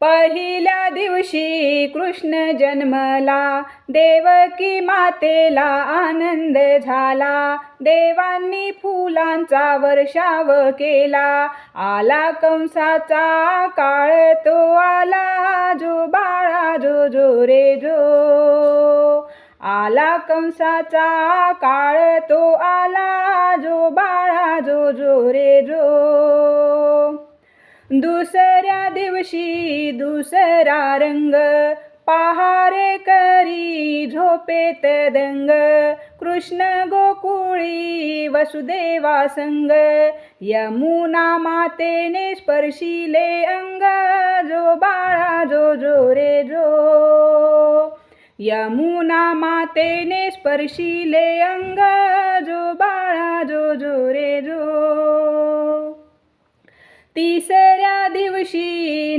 पहिल्या दिवशी कृष्ण जन्मला, देवकी मातेला आनंद झाला. देवांनी फुलांचा वर्षाव केला. आला कंसाचा काळ, तो आला जो बाळा जो जो रे जो. आला कंसाचा काळ, तो आला जो बाळा जो जो रे जो. दुसऱ्या दिवशी दुसरा रंग, पहारे करी झोपेत दंग. कृष्ण गोकुळी वसुदेवा संग, यमुना मातेने स्पर्शिले अंग. जो बाळा जो जो रे जो. यमुना मातेने स्पर्शिले अंग. जो बाळा जो जो रे जो. तिसऱ्या दिवशी